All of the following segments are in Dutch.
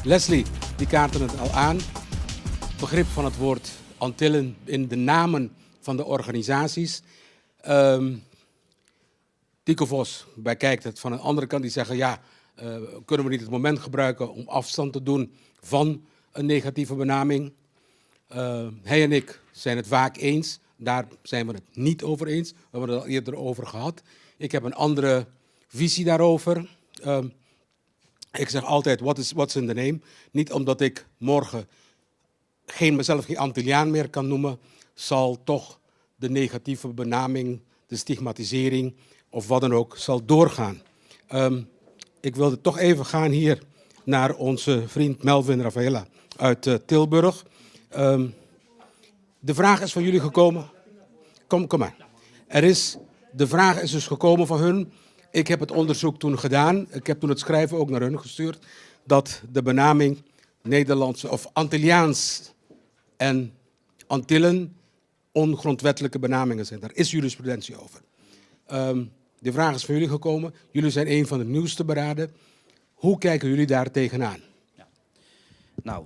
Leslie, die kaarten het al aan. Begrip van het woord Antillen in de namen van de organisaties. Tico Vos bekijkt het van een andere kant. Die zeggen, ja, kunnen we niet het moment gebruiken om afstand te doen van een negatieve benaming? Hij en ik zijn het vaak eens. Daar zijn we het niet over eens. We hebben het al eerder over gehad. Ik heb een andere visie daarover. Ik zeg altijd, what's in the name? Niet omdat ik morgen mezelf geen Antilliaan meer kan noemen, zal toch de negatieve benaming, de stigmatisering of wat dan ook, zal doorgaan. Ik wilde toch even gaan hier naar onze vriend Melvin Rafaela uit Tilburg. De vraag is van jullie gekomen. Kom maar. De vraag is dus gekomen van hun. Ik heb het onderzoek toen gedaan. Ik heb toen het schrijven ook naar hun gestuurd. Dat de benaming Nederlandse of Antilliaans en Antillen ongrondwettelijke benamingen zijn. Daar is jurisprudentie over. De vraag is van jullie gekomen. Jullie zijn een van de nieuwste beraden. Hoe kijken jullie daar tegenaan? Ja. Nou,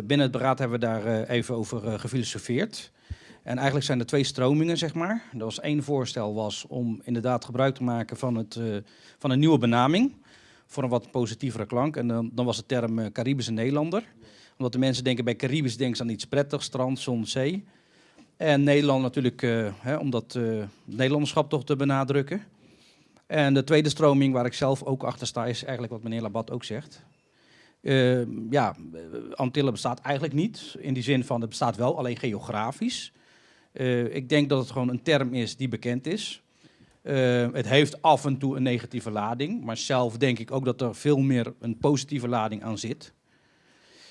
binnen het beraad hebben we daar even over gefilosofeerd. En eigenlijk zijn er twee stromingen, zeg maar. Er was één voorstel was om inderdaad gebruik te maken van een nieuwe benaming. Voor een wat positievere klank. En dan was de term Caribische Nederlander. Omdat de mensen denken bij Caribisch denken ze aan iets prettigs, strand, zon, zee. En Nederland natuurlijk, om dat Nederlanderschap toch te benadrukken. En de tweede stroming waar ik zelf ook achter sta is eigenlijk wat meneer Labat ook zegt. Antillen bestaat eigenlijk niet. In die zin van het bestaat wel, alleen geografisch. Ik denk dat het gewoon een term is die bekend is. Het heeft af en toe een negatieve lading. Maar zelf denk ik ook dat er veel meer een positieve lading aan zit.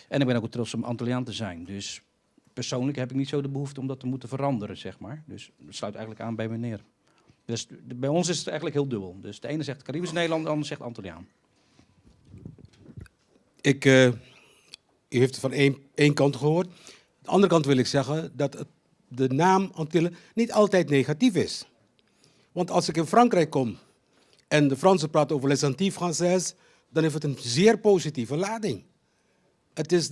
En ik ben ook trots om Antilliaan te zijn. Dus persoonlijk heb ik niet zo de behoefte om dat te moeten veranderen, zeg maar. Dus dat sluit eigenlijk aan bij meneer. Dus bij ons is het eigenlijk heel dubbel. Dus de ene zegt Caribisch Nederland, de ander zegt Antilliaan. U heeft het van één kant gehoord. Aan de andere kant wil ik zeggen dat de naam Antillen niet altijd negatief is. Want als ik in Frankrijk kom en de Fransen praten over les Antilles Françaises, dan heeft het een zeer positieve lading. Het is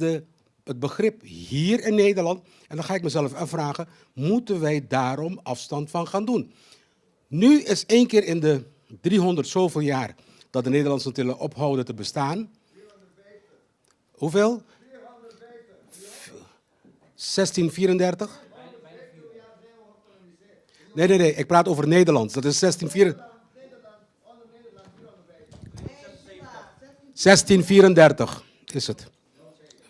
het begrip hier in Nederland. En dan ga ik mezelf afvragen, moeten wij daarom afstand van gaan doen? Nu is 1 keer in de 300 zoveel jaar dat de Nederlandse Antillen ophouden te bestaan. Hoeveel? 1634? Nee, ik praat over Nederlands. Dat is 1634 is het.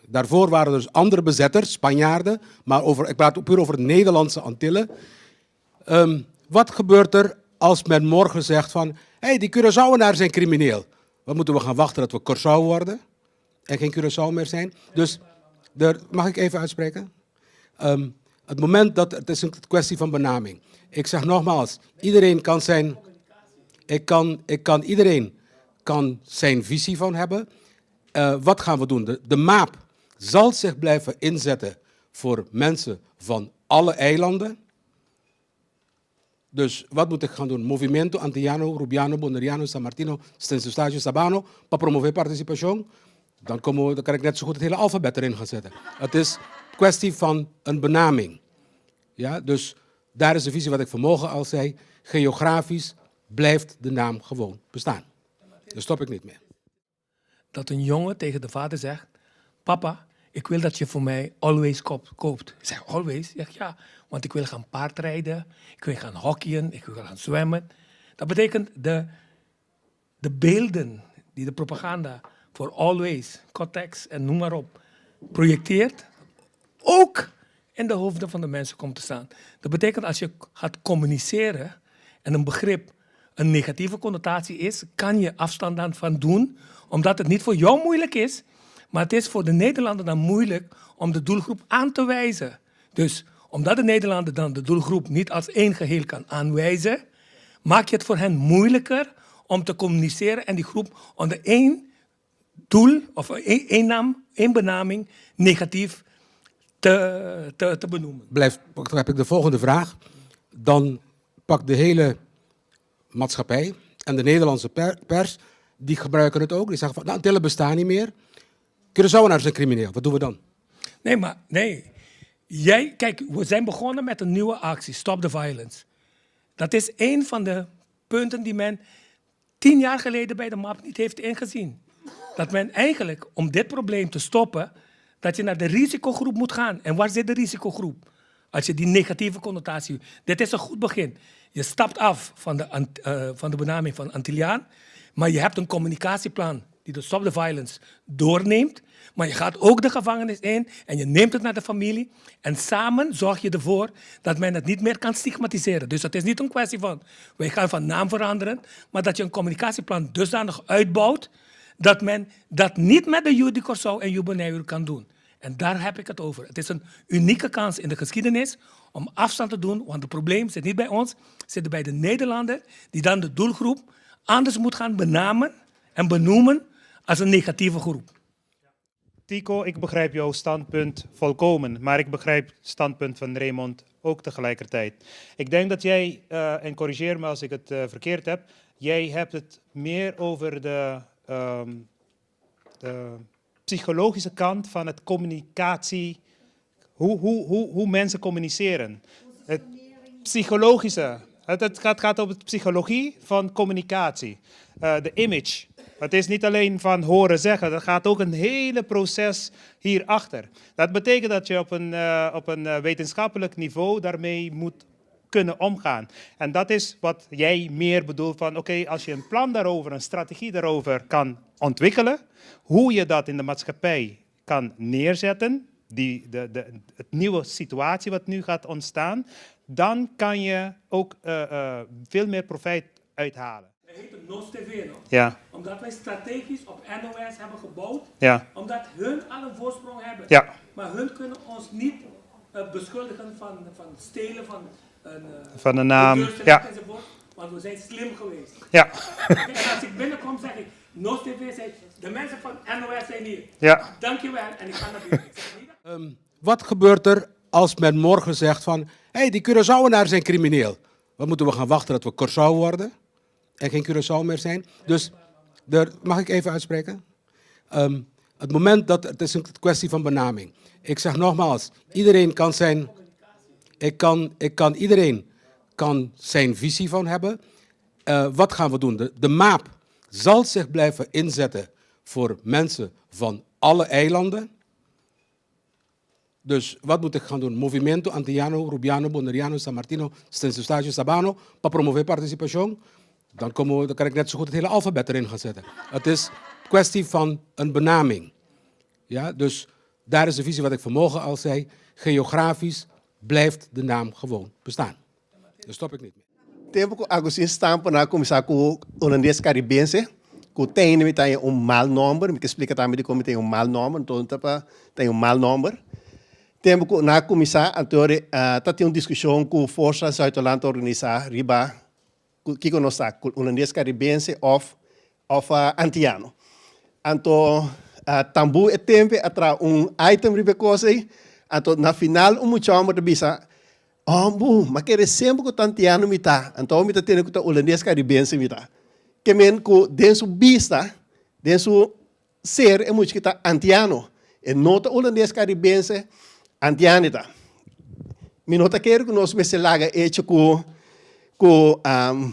Daarvoor waren er dus andere bezetters, Spanjaarden, maar ik praat puur over de Nederlandse Antillen. Wat gebeurt er als men morgen zegt van, hey, die Curaçaoënaars zijn crimineel? Wat moeten we gaan wachten dat we Curaçao worden en geen Curaçao meer zijn? Dus, mag ik even uitspreken? Het moment dat, het is een kwestie van benaming. Ik zeg nogmaals, iedereen kan zijn, iedereen kan zijn visie van hebben. Wat gaan we doen? De MAAP zal zich blijven inzetten voor mensen van alle eilanden. Dus wat moet ik gaan doen? Movimento Antillano, Rubiano, Bonaireano, San Martino, Stenso Stagio, Sabano, para promover participación. Dan kan ik net zo goed het hele alfabet erin gaan zetten. Het is een kwestie van een benaming. Ja, dus daar is de visie wat ik vanmorgen al zei. Geografisch blijft de naam gewoon bestaan. Daar stop ik niet meer. Dat een jongen tegen de vader zegt, papa, ik wil dat je voor mij Always koopt. Ik zeg, Always? Ik zeg, ja, want ik wil gaan paardrijden, ik wil gaan hockeyen, ik wil gaan zwemmen. Dat betekent de beelden die de propaganda voor Always, Kotex en noem maar op projecteert, ook in de hoofden van de mensen komt te staan. Dat betekent als je gaat communiceren en een begrip een negatieve connotatie is, kan je afstand daarvan doen, omdat het niet voor jou moeilijk is, maar het is voor de Nederlander dan moeilijk om de doelgroep aan te wijzen. Dus omdat de Nederlander dan de doelgroep niet als één geheel kan aanwijzen, maak je het voor hen moeilijker om te communiceren en die groep onder één doel of één naam, één benaming negatief te benoemen. Dan heb ik de volgende vraag. Dan pakt de hele maatschappij en de Nederlandse pers, die gebruiken het ook. Die zeggen van, de Antillen bestaan niet meer. Curaçaoënaars zijn crimineel. Wat doen we dan? Nee. Kijk, we zijn begonnen met een nieuwe actie, Stop the Violence. Dat is een van de punten die men 10 jaar geleden bij de MAP niet heeft ingezien. Dat men eigenlijk, om dit probleem te stoppen, dat je naar de risicogroep moet gaan. En waar zit de risicogroep? Als je die negatieve connotatie... Dit is een goed begin. Je stapt af van de benaming van Antilliaan, maar je hebt een communicatieplan die de Stop the Violence doorneemt. Maar je gaat ook de gevangenis in en je neemt het naar de familie. En samen zorg je ervoor dat men het niet meer kan stigmatiseren. Dus het is niet een kwestie van, wij gaan van naam veranderen, maar dat je een communicatieplan dusdanig uitbouwt dat men dat niet met de Judy Curaçao en Jubeneur kan doen. En daar heb ik het over. Het is een unieke kans in de geschiedenis om afstand te doen, want het probleem zit niet bij ons, het zit bij de Nederlander, die dan de doelgroep anders moet gaan benamen en benoemen als een negatieve groep. Tico, ik begrijp jouw standpunt volkomen, maar ik begrijp het standpunt van Raymond ook tegelijkertijd. Ik denk dat jij, en corrigeer me als ik het verkeerd heb, jij hebt het meer over de psychologische kant van het communicatie, hoe mensen communiceren. Het psychologische, het gaat over de psychologie van communicatie, de image. Het is niet alleen van horen zeggen, er gaat ook een hele proces hierachter. Dat betekent dat je op een wetenschappelijk niveau daarmee moet kunnen omgaan. En dat is wat jij meer bedoelt van, oké, als je een plan daarover, een strategie daarover kan ontwikkelen, hoe je dat in de maatschappij kan neerzetten, het nieuwe situatie wat nu gaat ontstaan, dan kan je ook veel meer profijt uithalen. Het heet NOS TV, nog. Ja. Omdat wij strategisch op NOS hebben gebouwd. Ja. Omdat hun al een voorsprong hebben. Ja. Maar hun kunnen ons niet beschuldigen van stelen Van de naam. Ja. Enzovoort, want we zijn slim geweest. Ja. En als ik binnenkom zeg ik, NOS TV zei, de mensen van NOS zijn hier. Ja. Dankjewel en ik ga naar binnen. Ik zeg niet Wat gebeurt er als men morgen zegt van, hé, die Curaçaoënaars zijn crimineel? Wat moeten we gaan wachten dat we Curaçao worden en geen Curaçao meer zijn? Dus, mag ik even uitspreken? Het moment dat, het is een kwestie van benaming. Ik zeg nogmaals, iedereen kan zijn, iedereen kan zijn visie van hebben. Wat gaan we doen? De MAP zal zich blijven inzetten voor mensen van alle eilanden. Dus wat moet ik gaan doen? Movimento Antillano, Rubiano, Bonaireano, San Martino, Stensestagio, Sabano, para promover participación. Dan kan ik net zo goed het hele alfabet erin gaan zetten. Het is een kwestie van een benaming. Ja, dus daar is de visie wat ik vanmorgen al zei. Geografisch blijft de naam gewoon bestaan. Daar stop ik niet mee. Tempo que Agostinho stampa na começar com o holandês caribense, que tem mal number, me explica também como tem mal number, então tem mal number. Tempo que na começar, então tá tem uma discussão com força Zuid-Holland organizar riba que nós tá holandês caribense of Antilliano. Então tambu é tempo atra item riba coisa, então na final chama de bisa. Mas quer sempre que o Antilliano me tá, então me tá tendo que o holandês caribense me tá. Que men que dentro vista, dentro ser é muito que tá Antilliano, e nota holandês caribense Antilliano tá. Me nota quer que nós me se laga hecho com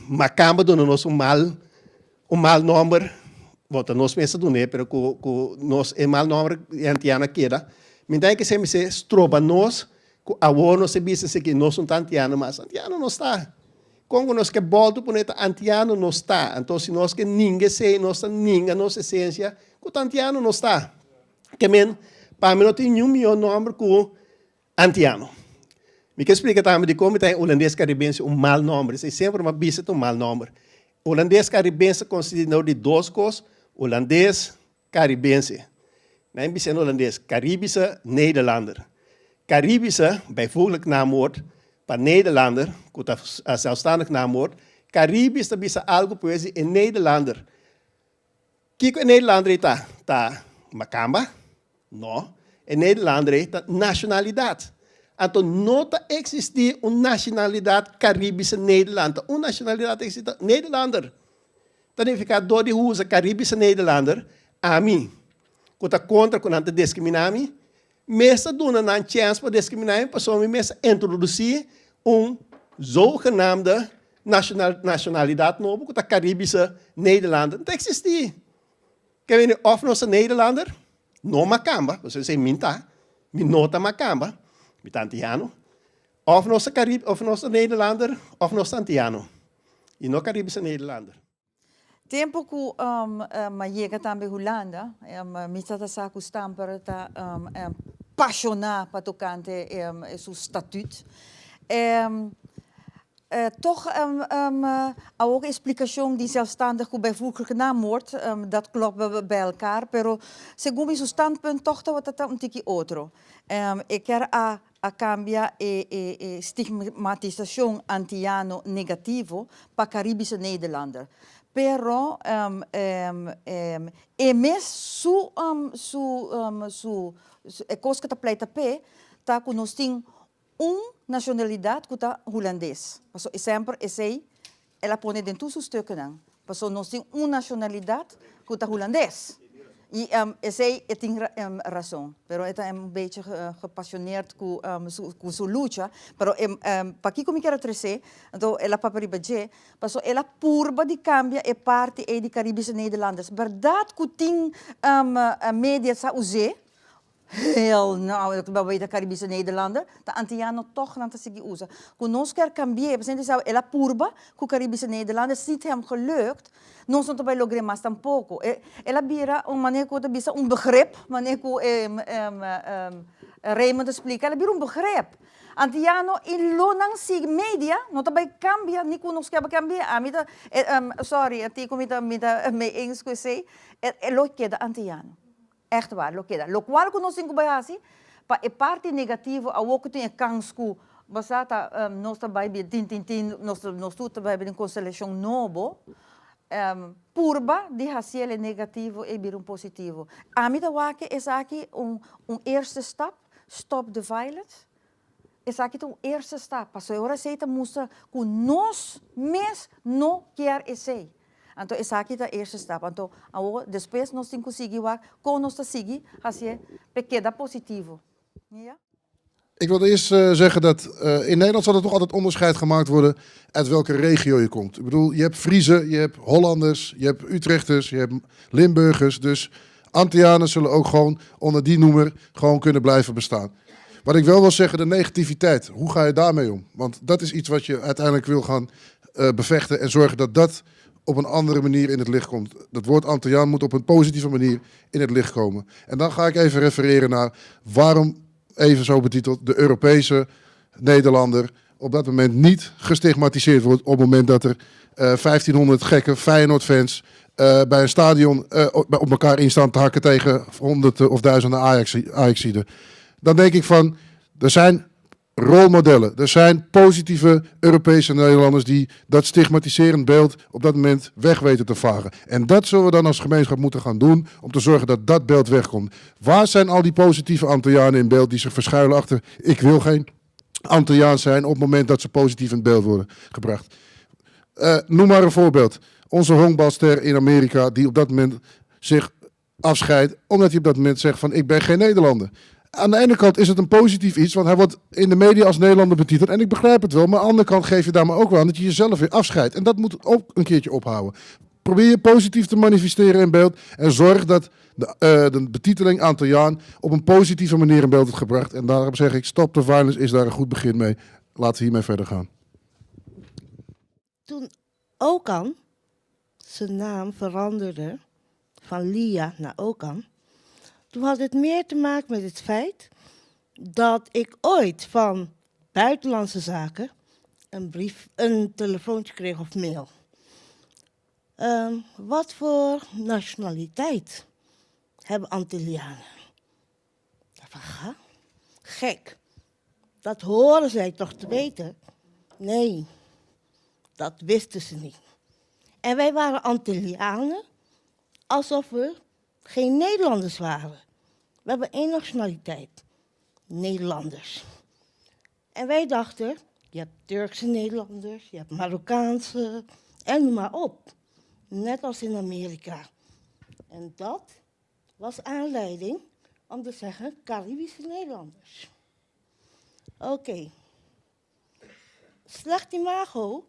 macamba do nosso mal número, volta nós pensa do né, pero com nós é mal número Antilliano queda. Me dá que se me se stroba nós agora nós sabemos que nós não estamos Antilliano, mas Antilliano não está. Quando nós que volta para o Antilliano não está. Então, se nós que ninguém sei, nossa essência, o Antilliano não está. Que men, para mim não tem nenhum milhão de número com Antilliano. Me quer explicar também de como tem holandês caribense mal número. É sempre uma visita mal número. Holandês caribense considerado de duas coisas, holandês caribense. Não é bizar holandês, Caribische Nederlander. Caribische, bijvoorbeeld naamwoord, para Nederlander, dat zelfstandig naamwoord. Caribisch, dat is algo poëzie in Nederlander. Kijk, in Nederlander is dat Macamba, no. In Nederlander is dat nationaliteit. En nota existeert een nationaliteit Caribische Nederlander. Een nationaliteit existeert Nederlander. Dan heb ik door die hoeze Caribische Nederlander, Ami. Kota contra com ante discriminami. Meestal doen een chance voor discriminami, persoon meestal introduceren zogenaamde nationaliteit nodig, kota Caribische Nederlander. Dat existeert. Ken je nu of nog een Nederlander? No Macamba, dus we zeggen minta, minota Macamba, met Antiano. Of nog een Carib, of nog een Nederlander, of nog een Antiano. Je no Caribische Nederlander. Tempo que ma chega também Holanda, mita sa ku stamper ta passiona para tocante su statuut. Toch ook explicatie die zelfstandig hoe bijvoeglijk genaamd wordt, dat klopt bij elkaar, pero según mi standpunt toch dat het een tikje otro. Ik ker a cambia stigmatización antiano negativo para Caribische Nederlander. Pero emes su coisa que pleita pe tá com nós tem nacionalidade que tá holandês. Passo sempre ela põe dentro dos stukken dan. Passo nós tem nacionalidade que tá holandês. E tem razão, pero é beetje gepassioneerd com sua luta, pero para que como quero trazer, então ela para baje, passo ela purba de cambia é parte de Caribische Nederlanders. Verdade que tem media sa use, heel nou, ik ben bij de Caribische Nederlander, de Antiano toch aan te zeggen usa. Conosco quer cambiar, we zijn dus ela purba, com Caribische Nederlanders, niet hem gelukt. Nós não trabalhamos mais tampouco. Ela vira maneira que begrip, maneira que Raymond explica, ela vira begrip. Antiano in lonang sig media, não também cambia, nem conosco que cambia. Sorry, até como me eens que sei, lo queda Antiano. Echt waar, lo queda. Lo qual conosco em Kubayasi, pa e parte negativa, a ook tem kans ku basata nós também nós tudo também em constelação novo. Purba de raciel negativo e bir positivo. A mim wake is aqui eerste stap, stop the violence. Is aqui eerste stap. Passo ora seita musa ku nós mes no quer esse. Então is aqui a eerste stap. Então depois nós tem que seguir com nós seguir raciel pequena positivo. Ja? Ik wilde eerst zeggen dat in Nederland zal er toch altijd onderscheid gemaakt worden uit welke regio je komt. Ik bedoel, je hebt Friezen, je hebt Hollanders, je hebt Utrechters, je hebt Limburgers. Dus Antillianen zullen ook gewoon onder die noemer gewoon kunnen blijven bestaan. Wat ik wel wil zeggen, de negativiteit. Hoe ga je daarmee om? Want dat is iets wat je uiteindelijk wil gaan bevechten en zorgen dat dat op een andere manier in het licht komt. Dat woord Antilliaan moet op een positieve manier in het licht komen. En dan ga ik even refereren naar waarom, even zo betiteld, de Europese Nederlander op dat moment niet gestigmatiseerd wordt op het moment dat er 1500 gekke Feyenoord-fans bij een stadion op elkaar instaan te hakken tegen honderden of duizenden Ajaxiden. Dan denk ik van, er zijn rolmodellen, er zijn positieve Europese Nederlanders die dat stigmatiserend beeld op dat moment weg weten te vagen. En dat zullen we dan als gemeenschap moeten gaan doen om te zorgen dat dat beeld wegkomt. Waar zijn al die positieve Antillianen in beeld die zich verschuilen achter ik wil geen Antilliaan zijn op het moment dat ze positief in beeld worden gebracht? Noem maar een voorbeeld. Onze honkbalster in Amerika die op dat moment zich afscheidt omdat hij op dat moment zegt van ik ben geen Nederlander. Aan de ene kant is het een positief iets, want hij wordt in de media als Nederlander betiteld. En ik begrijp het wel, maar aan de andere kant geef je daar maar ook wel aan dat je jezelf weer afscheidt. En dat moet ook een keertje ophouden. Probeer je positief te manifesteren in beeld en zorg dat de betiteling Antilliaan op een positieve manier in beeld wordt gebracht. En daarom zeg ik, stop the violence is daar een goed begin mee. Laten we hiermee verder gaan. Toen Okan zijn naam veranderde van Lia naar Okan, toen had het meer te maken met het feit dat ik ooit van Buitenlandse Zaken een telefoontje kreeg of mail. Wat voor nationaliteit hebben Antillianen? Ik dacht van, ga? Gek. Dat horen zij toch te weten? Nee, dat wisten ze niet. En wij waren Antillianen alsof we geen Nederlanders waren. We hebben één nationaliteit. Nederlanders. En wij dachten, je hebt Turkse Nederlanders, je hebt Marokkaanse en noem maar op. Net als in Amerika. En dat was aanleiding om te zeggen Caribische Nederlanders. Oké. Slecht imago.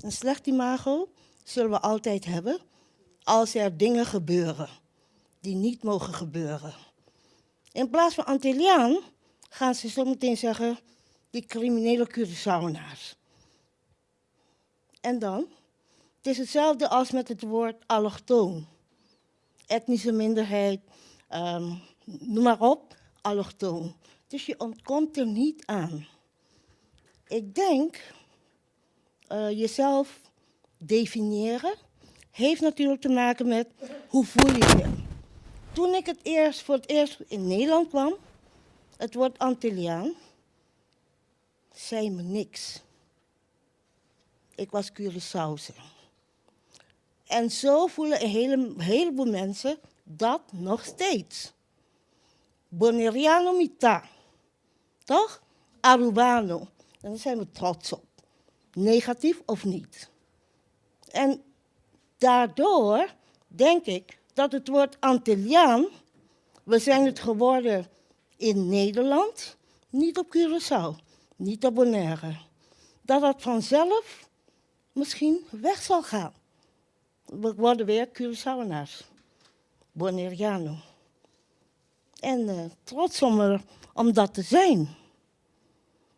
Een slecht imago zullen we altijd hebben als er dingen gebeuren die niet mogen gebeuren. In plaats van Antilliaan gaan ze zo meteen zeggen die criminele Curaçaoënaars. En dan? Het is hetzelfde als met het woord allochtoon. Etnische minderheid, noem maar op, allochtoon. Dus je ontkomt er niet aan. Ik denk, jezelf definiëren heeft natuurlijk te maken met hoe voel je je. Toen ik voor het eerst in Nederland kwam, het woord Antilliaan, zei me niks. Ik was Curaçaose. En zo voelen een heleboel mensen dat nog steeds. Bonaireano mita. Toch? Arubano. En daar zijn we trots op. Negatief of niet. En daardoor denk ik dat het woord Antilliaan, we zijn het geworden in Nederland, niet op Curaçao, niet op Bonaire. Dat dat vanzelf misschien weg zal gaan. We worden weer Curaçaoënaars. Bonaireano. En trots om dat te zijn.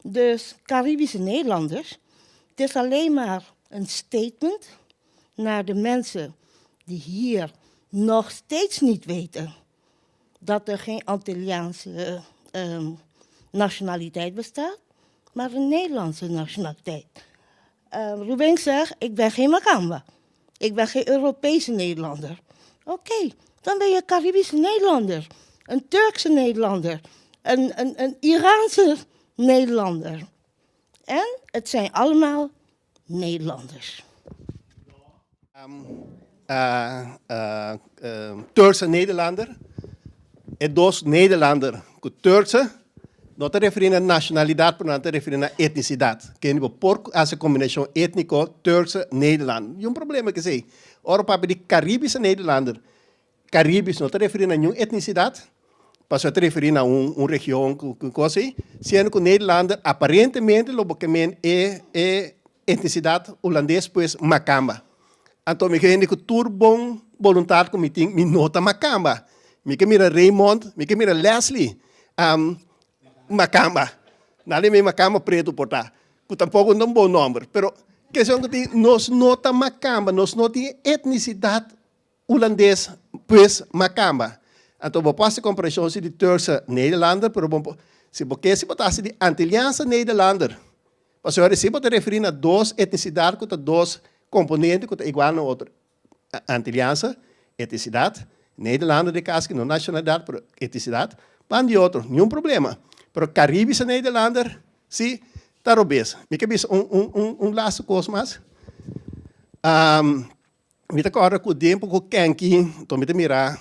Dus Caribische Nederlanders, het is alleen maar een statement naar de mensen die hier nog steeds niet weten dat er geen Antilliaanse nationaliteit bestaat, maar een Nederlandse nationaliteit. Ruben zegt, ik ben geen Makamba. Ik ben geen Europese Nederlander. Oké, dan ben je een Caribische Nederlander. Een Turkse Nederlander. Een Iraanse Nederlander. En het zijn allemaal Nederlanders. Turkse Nederlander. En dos Nederlander. Turkse. No te refieren a nacionalidad, pero no te refieren a etnicidad. Que ni por essa combinação étnico Turkse Nederland. E problema que sei. Ora para de Caribische Nederlander. Caribis não te refieren a nenhuma etnicidade. Para te referir a região que coisa. Sendo que o Nederlander aparentemente lobocamente é etnicidade holandês pues Makamba. Então me quer que turbon vontade que me nota Makamba. Me que mira Raymond, me que mira Leslie. Makamba. Nada me Makamba preto por tá. Que tampouco não é um bom nome. Pero questão que nos nota Makamba, nos nota etnicidade holandês, pues Makamba. Então, vou passar a comparação de Turkse Nederlander, pero se você botasse de Antilliaanse Nederlander, mas agora se você referir a duas etnicidades, com dois componentes, que é igual a outra. Antilliaanse etnicidade, Nederlander de caso que não nacionalidade, pero etnicidade, van de outro, nenhum problema. Pero Caribische Nederlander, sim, está obesa. Me quer dizer laatste coisa mais. Me agora com o tempo que o Kenki, então me mirar,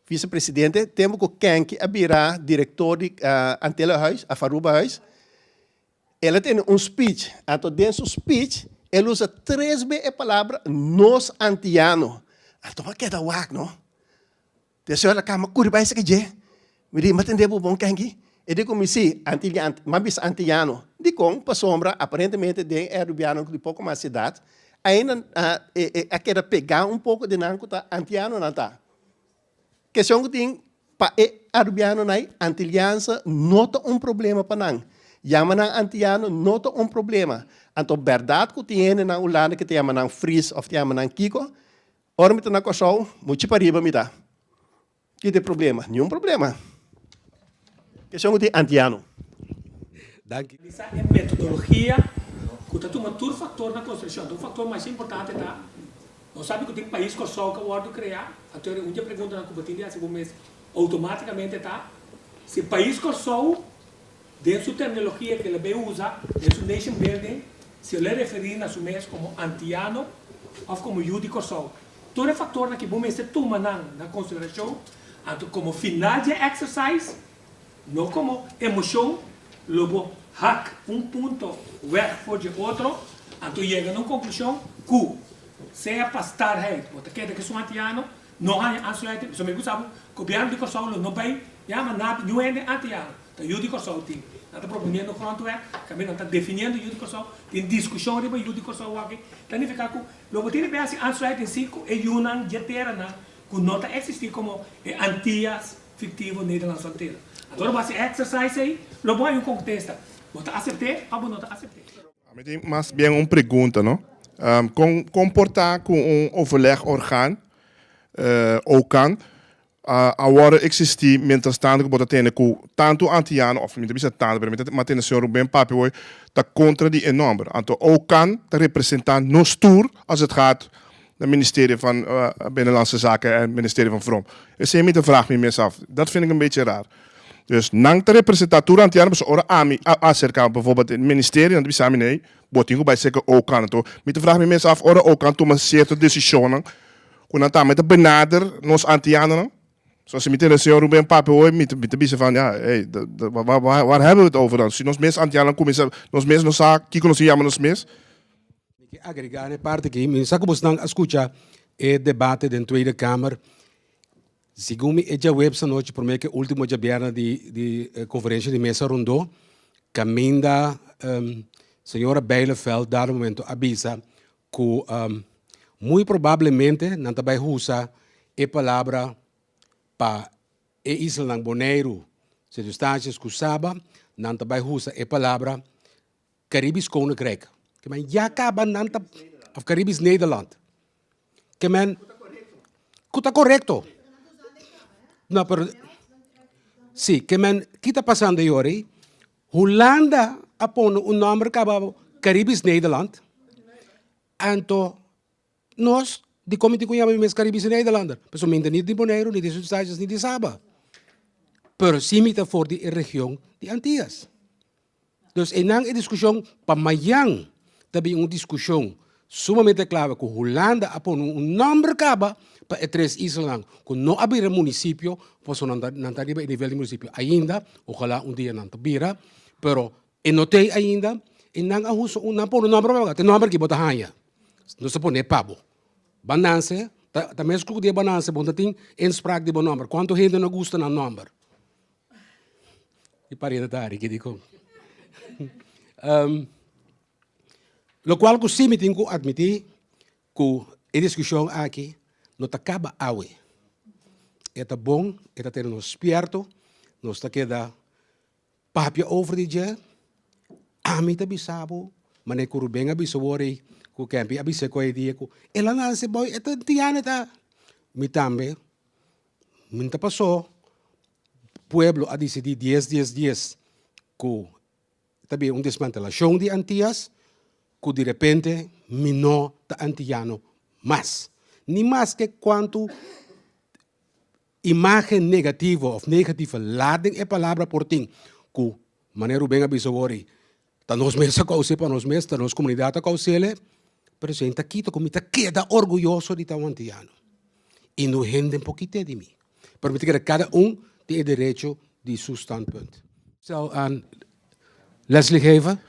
vice-presidente, tempo que o Kenki abrirá diretor de Antela Huis, a Faruba Huis. Ele tem speech, então dentro do speech, ele usa 3 vezes a palavra nos antiano. Então, mas que é da wak, não? Então, ela cama, curi vai ser que je. Me diz, mas tem debo bom Kenki? E digo, me se, mas antiano. Digo, para sombra, aparentemente, de Erubiano, de pouco mais cidade, ainda quer pegar pouco de nanco tá antiano não tá. Questão que tem para Erubiano na Antilliança nota problema para nang. Yamanan antiano nota problema. Então verdade que tem na Holanda que tem Yamanan Fries of Yamanan Kiko, ora me tá na coção, muito pariba me dá. Que tem problema? Nenhum problema. Questão que tem antiano. Dank u. Essa é metodologia que está tomando todo fator na construção. O fator mais importante tá. Não sabe que tem país que só que o ordem criar. Até um dia pergunta na Cubatina, se mês automaticamente tá. Se país que só dentro da terminologia que ele usa, dentro do nation building, se ele referir a su mês como antiano ou como judío só. Todo fator que bom mês toma na consideração, então como final de exercise, não como emoção, logo hack ponto weg voor de outro, então chega a uma conclusão que seja para estarheid, want dan kijk ik zo'n antiano, no ga je aansluiten. Zo me gusta, copiar die corso no bij, ja, maar na nu en de aantal dan jullie corso team. Dat proponiendo grondwet, camino dat definiendo jullie corso, die discussie hebben jullie corso wagen. Dan even kijken, lo botine bij als aansluiten cinco e yunan jetera na, kun nota existir como Antillas fictivo Nederlands frontera. Agora vai ser exercise aí, lo bom é um contexto. Bota acertei, abo nota acertei. Mas bien een pergunta, no? Comportar com overlegorgaan, OCAN, agora existir mentre stando que botatene com tanto antiano of mentre bisa tanto per mas tem senhor Ruben Papi hoy ta contra die enorm. Anto OCAN te representant nos tour als het gaat het ministerie van Binnenlandse Zaken en het ministerie van Vrom. Dus je de vraag meer af. Dat vind ik een beetje raar. Dus nang te representatuur aan het ora acerca bijvoorbeeld het ministerie en bisa nee, botingo bij zeker OCAN to. Met de vraag meer af ora OCAN to maar certo decisionen. Kun dan met de benader nos antianen. Zoals je met de senhor Ruben Papi hoor, met de bisa van ja, hey, waar hebben we het over dan? Si nos mes antianen komen, nos mes nos zaak, kiko nos llama nos mes. Agregar parte que me saco bastante a escuchar el debate de la Tweede Kamer. Según mi ella website noche por que último ya viernes de conferencia de mesa rondó, caminda señora Bijleveld dar un momento avisa que muy probablemente nanta bij usa e palabra pa e isla ng Bonaire, circunstâncias que usaba nanta bij usa e palabra Caribisch Koninkrijk. Que men ja acaba nanta of Caribisch Nederland. Que men está correcto. No, pero sí, que men kita pasando yori. Holanda apon un nombre acaba Caribisch Nederland. Anto nós de comité com chama mes Caribisch Nederlander. Pessoalmente niet de Bonaire, niet de Zuid-Staatjes, niet de Saba. Pero sí mita voor die região de Antillas. Dus enang e discussão pa mayang tabi uma discussão sumamente clave que Holanda apon um nombre acaba para três islas que não abrir município, posso não arriba a nível de município ainda, ojalá um dia não tabira, pero enotei ainda e não a uso um nombre tem nombre que bota hanha, não se pone pabo, bananse, também escuto de bananse, bom tem inspraak de bom nombre, quanto gente não gosta na nombre, e parei da área que digo. Lo qual que sim me tenho que admitir que a discussão aqui não acaba awe. É bom, é ter nos esperto, nós está queda papia over de dia, a mim também sabe, mas nem que bem abisowori, que campi abisecoi dia que ela não se boy, é tiana tá, me também, me tá passou, pueblo a decidir 10 que também desmantelação de Antillas, que de repente me não tá antillano mais. Niet mais que quanto imagem negativa ou negativa lading é palavra por tim. Que maneiro bem abisowori. Tá nós mesmos causa para nós mesmos, tá nós comunidade causa ele, pero se está aqui, como está queda orgulhoso de tão antillano. E não rende um pouquinho de mim. Permite que cada tem direito de seu standpunt. Ik zal aan Leslie geven.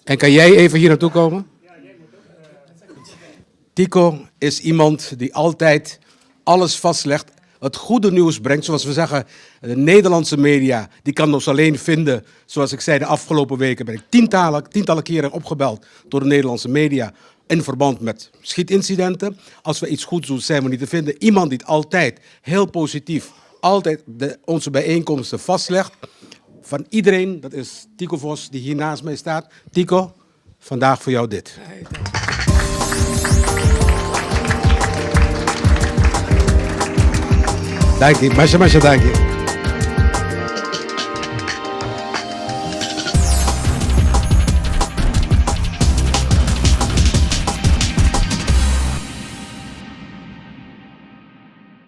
En kan jij even hier naartoe komen? Tico is iemand die altijd alles vastlegt, het goede nieuws brengt. Zoals we zeggen, de Nederlandse media, die kan ons alleen vinden. Zoals ik zei, de afgelopen weken ben ik tientallen keren opgebeld door de Nederlandse media in verband met schietincidenten. Als we iets goeds doen, zijn we niet te vinden. Iemand die het altijd heel positief, altijd onze bijeenkomsten vastlegt. Van iedereen, dat is Tico Vos, die hier naast mij staat. Tico, vandaag voor jou dit. Dank je, masha, dank je.